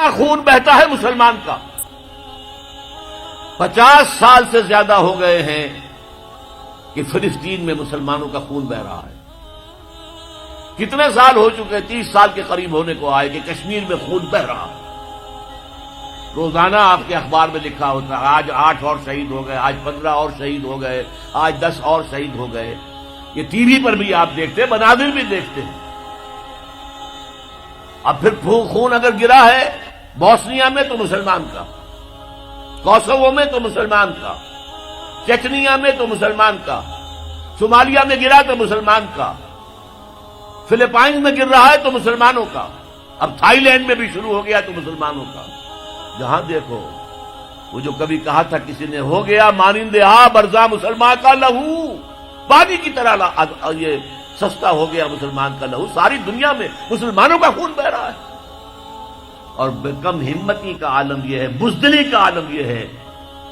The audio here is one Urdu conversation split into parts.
کا خون بہتا ہے مسلمان کا. 50 سال سے زیادہ ہو گئے ہیں کہ فلسطین میں مسلمانوں کا خون بہ رہا ہے. کتنے سال ہو چکے؟ 30 سال کے قریب ہونے کو آئے کہ کشمیر میں خون بہ رہا ہے. روزانہ آپ کے اخبار میں لکھا ہوتا ہے آج 8 اور شہید ہو گئے، آج 15 اور شہید ہو گئے، آج 10 اور شہید ہو گئے. یہ ٹی وی پر بھی آپ دیکھتے ہیں، مناظر بھی دیکھتے ہیں. اب پھر خون اگر گرا ہے بوسنیا میں تو مسلمان کا، کوسوو میں تو مسلمان کا، چچنیا میں تو مسلمان کا، صومالیہ میں گرا تو مسلمان کا، فلپائنز میں گر رہا ہے تو مسلمانوں کا، اب تھائی لینڈ میں بھی شروع ہو گیا تو مسلمانوں کا. جہاں دیکھو وہ جو کبھی کہا تھا کسی نے، ہو گیا مانند برزاں مسلمان کا لہو، پانی کی طرح یہ سستا ہو گیا مسلمان کا لہو. ساری دنیا میں مسلمانوں کا خون بہ رہا ہے. اور کم ہمتی کا عالم یہ ہے، بزدلی کا عالم یہ ہے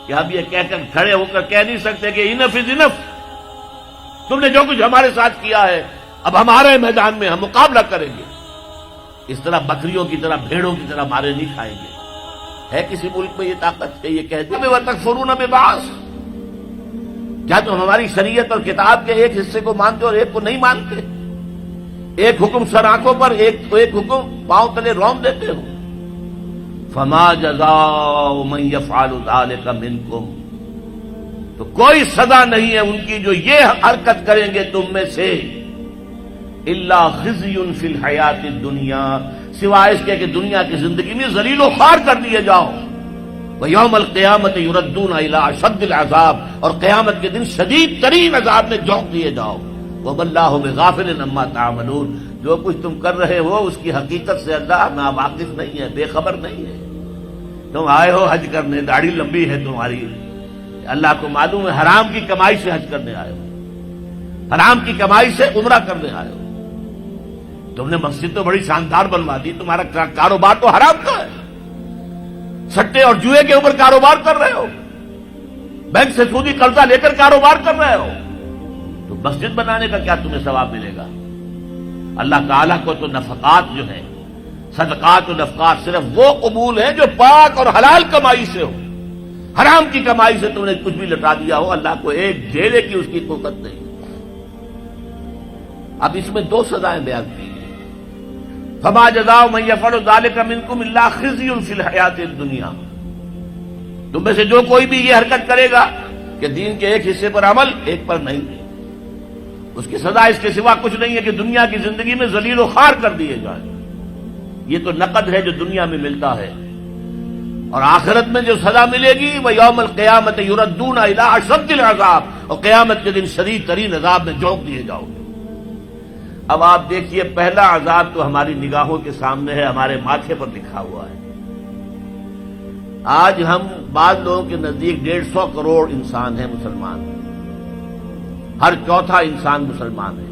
کہ ہم یہ کہہ کر کھڑے ہو کر کہہ نہیں سکتے کہ انف از انف، تم نے جو کچھ ہمارے ساتھ کیا ہے اب ہمارے میدان میں ہم مقابلہ کریں گے. اس طرح بکریوں کی طرح بھیڑوں کی طرح مارے نہیں کھائیں گے. ہے کسی ملک میں یہ طاقت کہ یہ کہتے ہیں وَتَكْفُرُونَ بِبَعْضٍ؟ کیا تم ہماری شریعت اور کتاب کے ایک حصے کو مانتے اور ایک کو نہیں مانتے؟ ایک حکم سر آنکھوں پر، ایک حکم پاؤں تلے رون دیتے ہو. فَمَا جَزَاءُ مَن يَفْعَلُ ذَلِكَ مِنكُمْ، تو کوئی سزا نہیں ہے ان کی جو یہ حرکت کریں گے تم میں سے، الا خزی فی الحیات الدنیا، سوائے اس کے کہ دنیا کی زندگی میں ذلیل و خوار کر دیے جاؤ. ویوم القیامت یردون الی اشد العذاب، اور قیامت کے دن شدید ترین عذاب میں جھونک دیے جاؤ. وما اللہ بغافل عما تعملون، جو کچھ تم کر رہے ہو اس کی حقیقت سے اللہ ناواقف نہیں ہے، بے خبر نہیں ہے. تم آئے ہو حج کرنے، داڑھی لمبی ہے تمہاری، اللہ کو معلوم ہے حرام کی کمائی سے حج کرنے آئے ہو، حرام کی کمائی سے عمرہ کرنے آئے ہو. تم نے مسجد تو بڑی شاندار بنوا دی، تمہارا کاروبار تو حرام کا ہے، سٹے اور جوئے کے اوپر کاروبار کر رہے ہو، بینک سے سودی قرضہ لے کر کاروبار کر رہے ہو، تو مسجد بنانے کا کیا تمہیں ثواب ملے گا؟ اللہ تعالیٰ کو تو نفقات جو ہیں، صدقات و نفقات صرف وہ قبول ہیں جو پاک اور حلال کمائی سے ہو. حرام کی کمائی سے تم نے کچھ بھی لٹا دیا ہو، اللہ کو ایک ڈھیلے کی اس کی قوت نہیں. اب اس میں 2 سزائیں بیان کی ہیں. فما جزاء من يفعل ذلك منكم الا خزي في الحیات الدنیا، تم میں سے جو کوئی بھی یہ حرکت کرے گا کہ دین کے ایک حصے پر عمل ایک پر نہیں، اس کی سزا اس کے سوا کچھ نہیں ہے کہ دنیا کی زندگی میں ذلیل و خوار کر دیے جائیں. یہ تو نقد ہے جو دنیا میں ملتا ہے، اور آخرت میں جو سزا ملے گی وہ یوم القیامت یردون الی اشد العذاب، اور قیامت کے دن شدید ترین عذاب میں جھونک دیے جاؤ گے. اب آپ دیکھیے پہلا عذاب تو ہماری نگاہوں کے سامنے ہے، ہمارے ماتھے پر لکھا ہوا ہے. آج ہم بعض لوگوں کے نزدیک 150 کروڑ انسان ہیں مسلمان، ہر چوتھا انسان مسلمان ہے.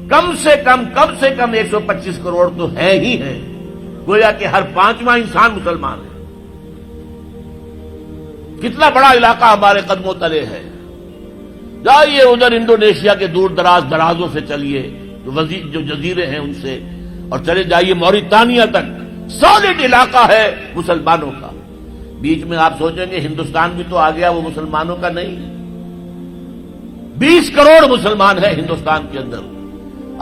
کم سے کم 125 کروڑ تو ہے ہی ہے، گویا کہ ہر 5واں انسان مسلمان ہے. کتنا بڑا علاقہ ہمارے قدموں تلے ہے. جائیے ادھر انڈونیشیا کے دور دراز درازوں سے چلیے، جو جزیرے ہیں ان سے، اور چلے جائیے موریتانیہ تک، سالڈ علاقہ ہے مسلمانوں کا. بیچ میں آپ سوچیں گے ہندوستان بھی تو آ گیا، وہ مسلمانوں کا نہیں. 20 کروڑ مسلمان ہیں ہندوستان کے اندر.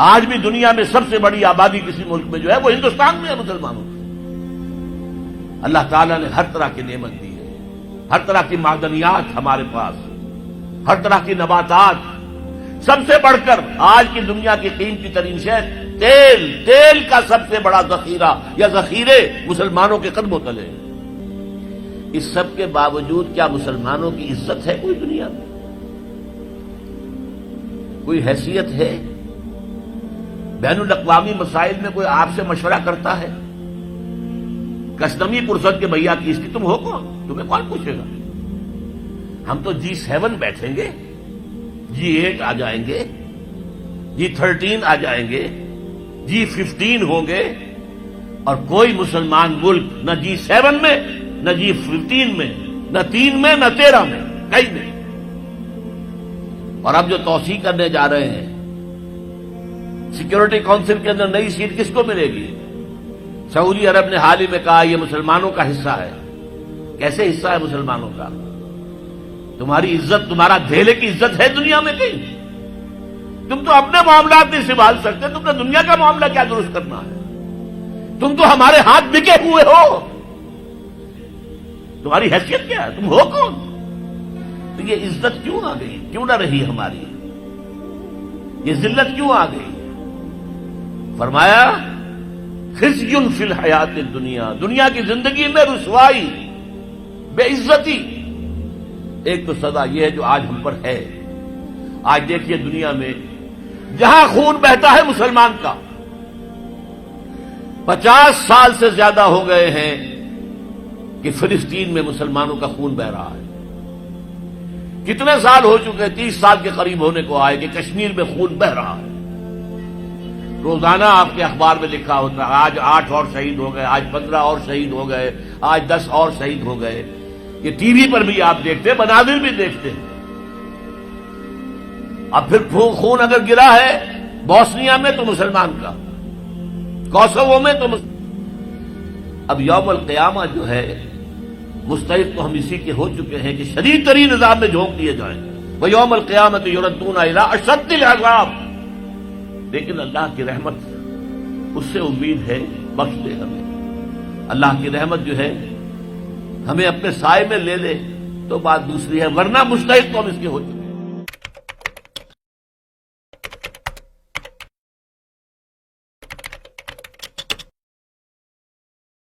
آج بھی دنیا میں سب سے بڑی آبادی کسی ملک میں جو ہے وہ ہندوستان میں ہے مسلمانوں کی. اللہ تعالیٰ نے ہر طرح کی نعمت دی ہے، ہر طرح کی معدنیات ہمارے پاس، ہر طرح کی نباتات. سب سے بڑھ کر آج کی دنیا کی قیمتی ترین شے تیل کا سب سے بڑا ذخیرہ یا ذخیرے مسلمانوں کے قدموں تلے. اس سب کے باوجود کیا مسلمانوں کی عزت ہے کوئی دنیا میں؟ کوئی حیثیت ہے؟ بین الاقوامی مسائل میں کوئی آپ سے مشورہ کرتا ہے؟ کسٹمی پرسد کے بھیا کی اس کی تم ہو کون؟ تمہیں کون پوچھے گا؟ ہم تو G7 بیٹھیں گے، G8 آ جائیں گے، G13 آ جائیں گے، G15 ہوں گے، اور کوئی مسلمان ملک نہ G7 میں، نہ G15 میں، نہ 3 میں، نہ 13 میں، کہیں نہیں. اور اب جو توسیع کرنے جا رہے ہیں، سیکورٹی کونسل کے اندر نئی سیٹ کس کو ملے گی؟ سعودی عرب نے حال ہی میں کہا یہ مسلمانوں کا حصہ ہے. کیسے حصہ ہے مسلمانوں کا؟ تمہاری عزت، تمہارا دھیلے کی عزت ہے دنیا میں کہیں؟ تم تو اپنے معاملات نہیں سنبھال سکتے، تم نے دنیا کا معاملہ کیا درست کرنا ہے؟ تم تو ہمارے ہاتھ بکے ہوئے ہو. تمہاری حیثیت کیا ہے؟ تم ہو کون؟ تو یہ عزت کیوں آ گئی؟ کیوں نہ رہی ہماری؟ یہ ذلت کیوں آ گئی؟ فرمایا خزی فی الحیات الدنیا، دنیا کی زندگی میں رسوائی، بے عزتی. ایک تو سزا یہ ہے جو آج ہم پر ہے. آج دیکھیے دنیا میں جہاں خون بہتا ہے مسلمان کا، 50 سال سے زیادہ ہو گئے ہیں کہ فلسطین میں مسلمانوں کا خون بہ رہا ہے. کتنے سال ہو چکے؟ 30 سال کے قریب ہونے کو آئے کہ کشمیر میں خون بہ رہا ہے. روزانہ آپ کے اخبار میں لکھا ہوتا ہے آج 8 اور شہید ہو گئے، آج 15 اور شہید ہو گئے، آج 10 اور شہید ہو گئے. یہ ٹی وی پر بھی آپ دیکھتے ہیں، مناظر بھی دیکھتے ہیں. اب پھر خون اگر گرا ہے بوسنیا میں تو مسلمان کا، کوسوو میں تو اب یوم القیامہ جو ہے مستحق تو ہم اسی کے ہو چکے ہیں کہ شدید ترین عذاب میں جھونک دیے جائیں. وَيَوْمَ الْقِيَامَةِ يُرَدُّونَ إِلَىٰ أَشَدِّ الْعَذَابِ. لیکن اللہ کی رحمت، اس سے امید ہے بخش دے ہمیں. اللہ کی رحمت جو ہے ہمیں اپنے سائے میں لے لے تو بات دوسری ہے، ورنہ مستحق تو ہم اس کے ہو چکے.